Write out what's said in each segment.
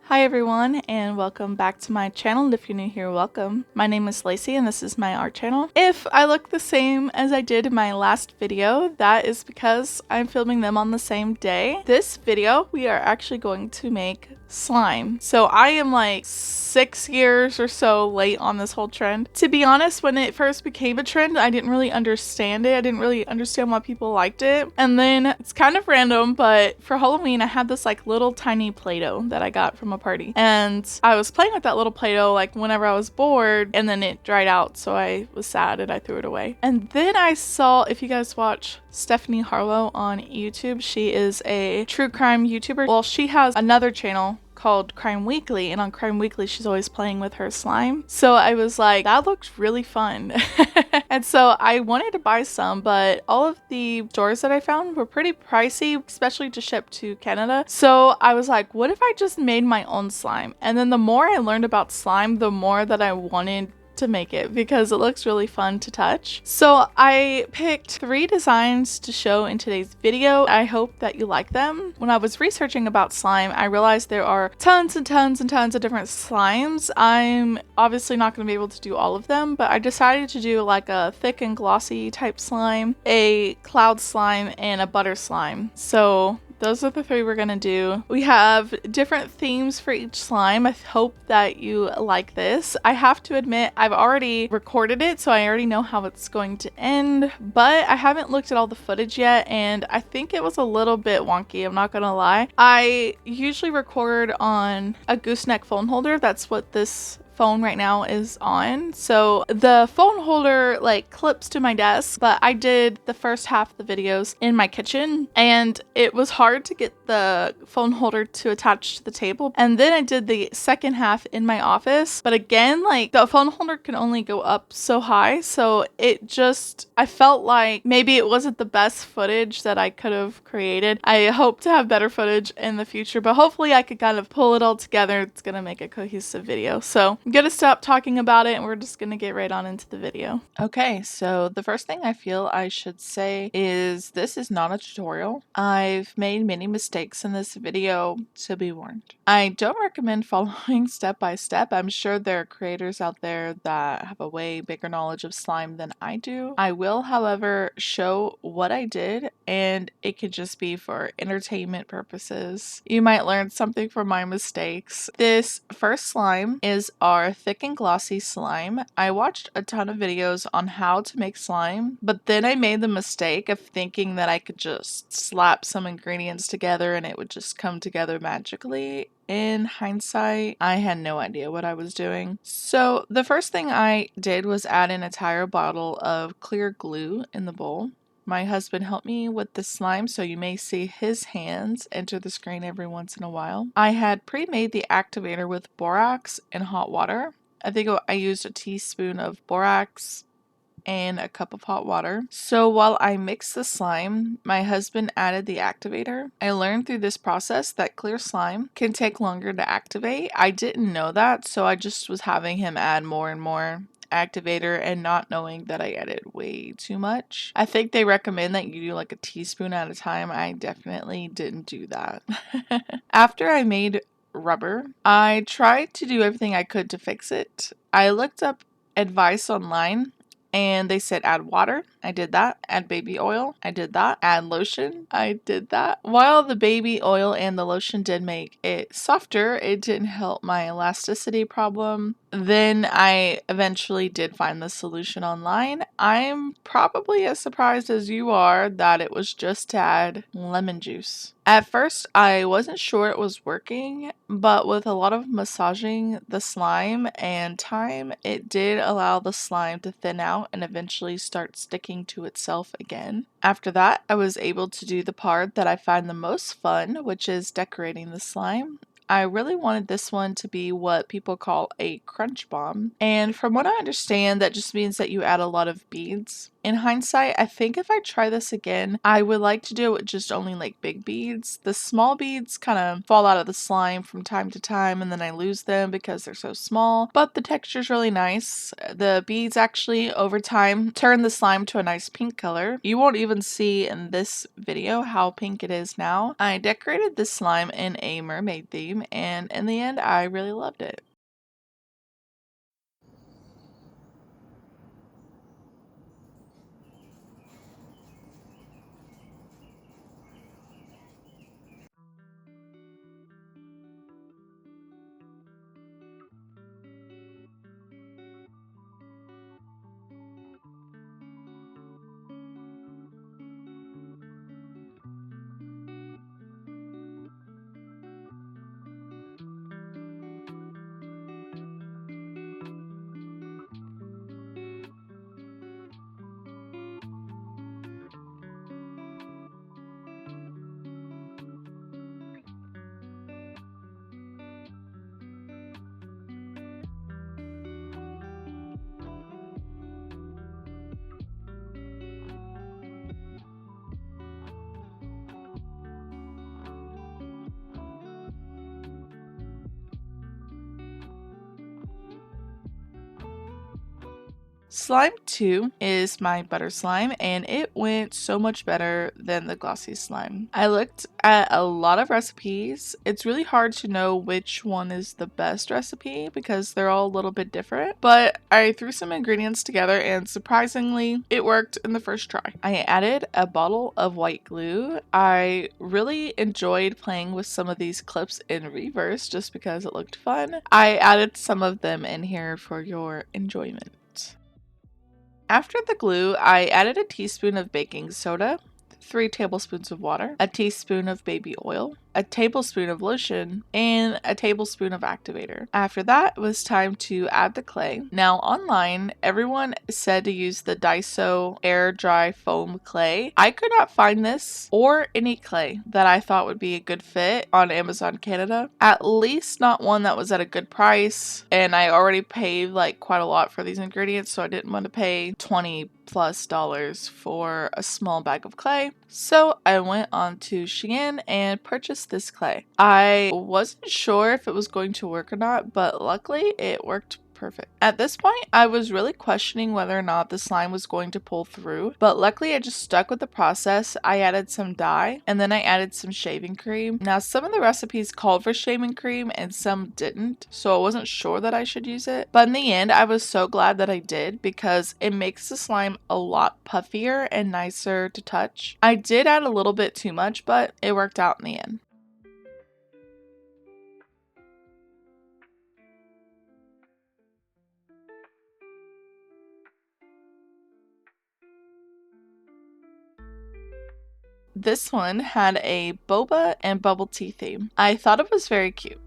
Hi everyone and welcome back to my channel. If you're new here, welcome. My name is Lacey and this is my art channel. If I look the same as I did in my last video, that is because I'm filming them on the same day. This video, we are actually going to make slime. So I am like 6 years or so late on this whole trend. To be honest, when it first became a trend, I didn't really understand it. I didn't really understand why people liked it. And then it's kind of random, but for Halloween, I had this like little tiny Play-Doh that I got from a party. And I was playing with that little Play-Doh like whenever I was bored, and then it dried out. So I was sad and I threw it away. And then I saw, if you guys watch Stephanie Harlow on YouTube, she is a true crime YouTuber. Well, she has another channel called Crime Weekly, and on Crime Weekly she's always playing with her slime. So I was like, that looks really fun. And so I wanted to buy some, but all of the stores that I found were pretty pricey, especially to ship to Canada. So I was like, what if I just made my own slime? And then the more I learned about slime, the more that I wanted to make it because it looks really fun to touch. So I picked 3 designs to show in today's video. I hope that you like them. When I was researching about slime, I realized there are tons and tons and tons of different slimes. I'm obviously not going to be able to do all of them, but I decided to do like a thick and glossy type slime, a cloud slime, and a butter slime. So those are the 3 we're gonna do. We have different themes for each slime. I hope that you like this. I have to admit, I've already recorded it, so I already know how it's going to end, but I haven't looked at all the footage yet, and I think it was a little bit wonky, I'm not gonna lie. I usually record on a gooseneck phone holder. That's what this phone right now is on. So the phone holder like clips to my desk, but I did the first half of the videos in my kitchen and it was hard to get the phone holder to attach to the table. And then I did the second half in my office, but again, like the phone holder can only go up so high. So it just, I felt like maybe it wasn't the best footage that I could have created. I hope to have better footage in the future, but hopefully I could kind of pull it all together. It's gonna make a cohesive video. So I'm gonna stop talking about it and we're just gonna get right on into the video. Okay, so the first thing I feel I should say is this is not a tutorial. I've made many mistakes in this video, to be warned. I don't recommend following step by step. I'm sure there are creators out there that have a way bigger knowledge of slime than I do. I will, however, show what I did, and it could just be for entertainment purposes. You might learn something from my mistakes. This first slime is our thick and glossy slime. I watched a ton of videos on how to make slime, but then I made the mistake of thinking that I could just slap some ingredients together and it would just come together magically. In hindsight, I had no idea what I was doing. So the first thing I did was add an entire bottle of clear glue in the bowl. My husband helped me with the slime, so you may see his hands enter the screen every once in a while. I had pre-made the activator with borax and hot water. I think I used a teaspoon of borax and a cup of hot water. So while I mixed the slime, my husband added the activator. I learned through this process that clear slime can take longer to activate. I didn't know that, so I just was having him add more and more activator and not knowing that I added way too much. I think they recommend that you do like a teaspoon at a time. I definitely didn't do that. After I made rubber, I tried to do everything I could to fix it. I looked up advice online and they said add water. I did that. Add baby oil. I did that. Add lotion. I did that. While the baby oil and the lotion did make it softer, it didn't help my elasticity problem. Then I eventually did find the solution online. I'm probably as surprised as you are that it was just to add lemon juice. At first, I wasn't sure it was working, but with a lot of massaging the slime and time, it did allow the slime to thin out and eventually start sticking to itself again. After that, I was able to do the part that I find the most fun, which is decorating the slime. I really wanted this one to be what people call a crunch bomb. And from what I understand, that just means that you add a lot of beads. In hindsight, I think if I try this again, I would like to do it with just only like big beads. The small beads kind of fall out of the slime from time to time and then I lose them because they're so small, but the texture is really nice. The beads actually over time turn the slime to a nice pink color. You won't even see in this video how pink it is now. I decorated this slime in a mermaid theme. cream, and in the end I really loved it. Slime 2 is my butter slime, and it went so much better than the glossy slime. I looked at a lot of recipes. It's really hard to know which one is the best recipe because they're all a little bit different, but I threw some ingredients together and surprisingly it worked in the first try. I added a bottle of white glue. I really enjoyed playing with some of these clips in reverse just because it looked fun. I added some of them in here for your enjoyment. After the glue, I added a teaspoon of baking soda, 3 tablespoons of water, a teaspoon of baby oil, a tablespoon of lotion, and a tablespoon of activator. After that, it was time to add the clay. Now online, everyone said to use the Daiso air dry foam clay. I could not find this or any clay that I thought would be a good fit on Amazon Canada. At least not one that was at a good price, and I already paid like quite a lot for these ingredients, so I didn't want to pay $20+ for a small bag of clay. So I went on to Shein and purchased this clay. I wasn't sure if it was going to work or not, but luckily it worked perfect. At this point, I was really questioning whether or not the slime was going to pull through, but luckily I just stuck with the process. I added some dye and then I added some shaving cream. Now, some of the recipes called for shaving cream and some didn't, so I wasn't sure that I should use it. But in the end, I was so glad that I did because it makes the slime a lot puffier and nicer to touch. I did add a little bit too much, but it worked out in the end. This one had a boba and bubble tea theme. I thought it was very cute.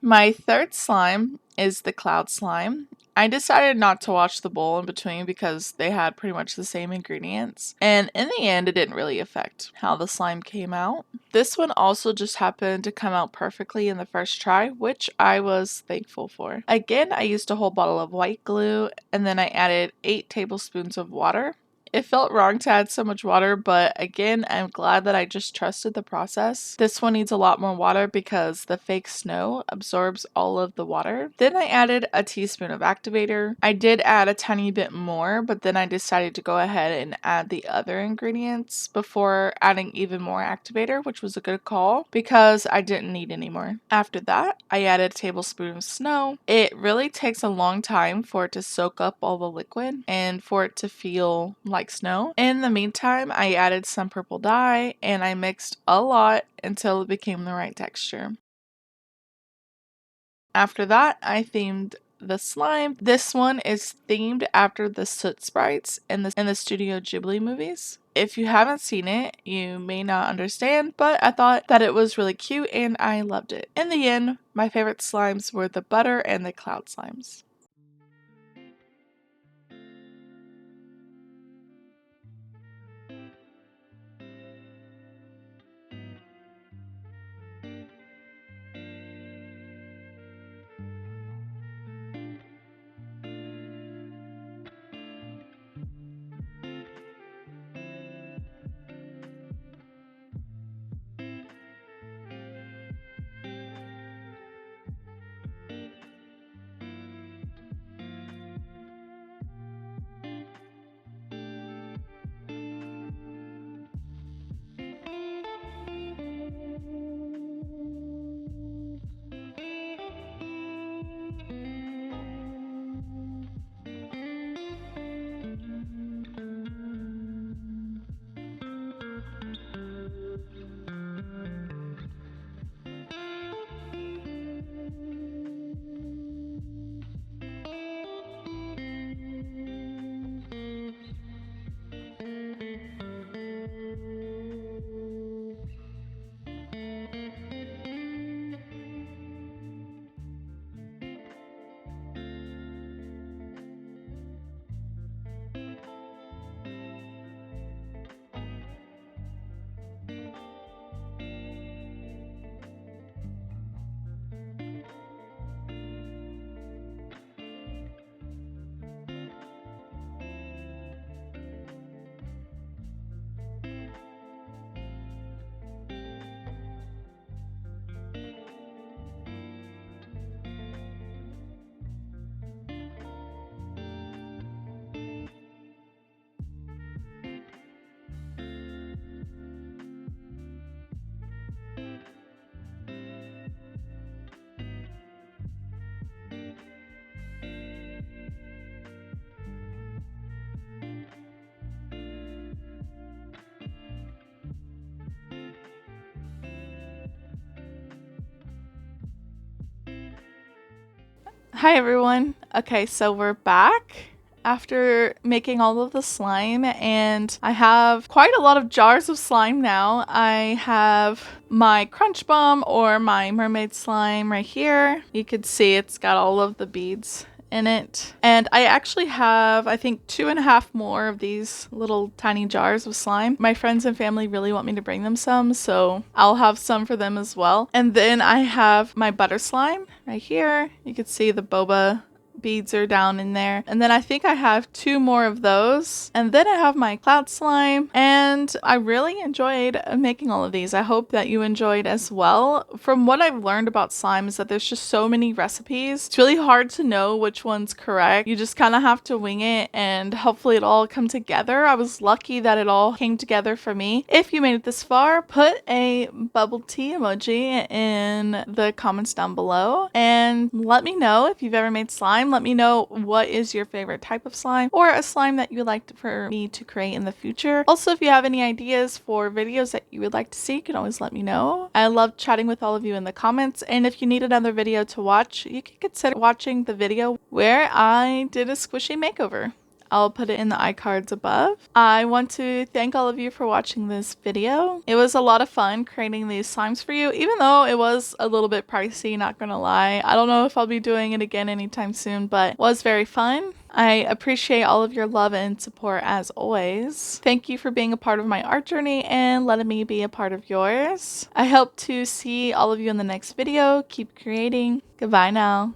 My third slime is the cloud slime. I decided not to wash the bowl in between because they had pretty much the same ingredients, and in the end it didn't really affect how the slime came out. This one also just happened to come out perfectly in the first try, which I was thankful for. Again, I used a whole bottle of white glue and then I added 8 tablespoons of water. It felt wrong to add so much water, but again, I'm glad that I just trusted the process. This one needs a lot more water because the fake snow absorbs all of the water. Then I added a teaspoon of activator. I did add a tiny bit more, but then I decided to go ahead and add the other ingredients before adding even more activator, which was a good call because I didn't need any more. After that, I added a tablespoon of snow. It really takes a long time for it to soak up all the liquid and for it to feel like snow. In the meantime, I added some purple dye and I mixed a lot until it became the right texture. After that, I themed the slime. This one is themed after the Soot Sprites in the Studio Ghibli movies. If you haven't seen it, you may not understand, but I thought that it was really cute and I loved it. In the end, my favorite slimes were the butter and the cloud slimes. Hi everyone. Okay, so we're back after making all of the slime, and I have quite a lot of jars of slime now. I have my crunch bomb or my mermaid slime right here. You could see it's got all of the beads in it. And I actually have, I think, 2.5 more of these little tiny jars of slime. My friends and family really want me to bring them some, so I'll have some for them as well. And then I have my butter slime right here. You can see the boba beads are down in there. And then I think I have 2 more of those. And then I have my cloud slime. And I really enjoyed making all of these. I hope that you enjoyed as well. From what I've learned about slime is that there's just so many recipes. It's really hard to know which one's correct. You just kind of have to wing it and hopefully it'll all come together. I was lucky that it all came together for me. If you made it this far, put a bubble tea emoji in the comments down below and let me know if you've ever made slime. Let me know what is your favorite type of slime or a slime that you would like for me to create in the future. Also, if you have any ideas for videos that you would like to see, you can always let me know. I love chatting with all of you in the comments, and if you need another video to watch, you can consider watching the video where I did a squishy makeover. I'll put it in the iCards above. I want to thank all of you for watching this video. It was a lot of fun creating these slimes for you, even though it was a little bit pricey, not gonna lie. I don't know if I'll be doing it again anytime soon, but it was very fun. I appreciate all of your love and support as always. Thank you for being a part of my art journey and letting me be a part of yours. I hope to see all of you in the next video. Keep creating. Goodbye now.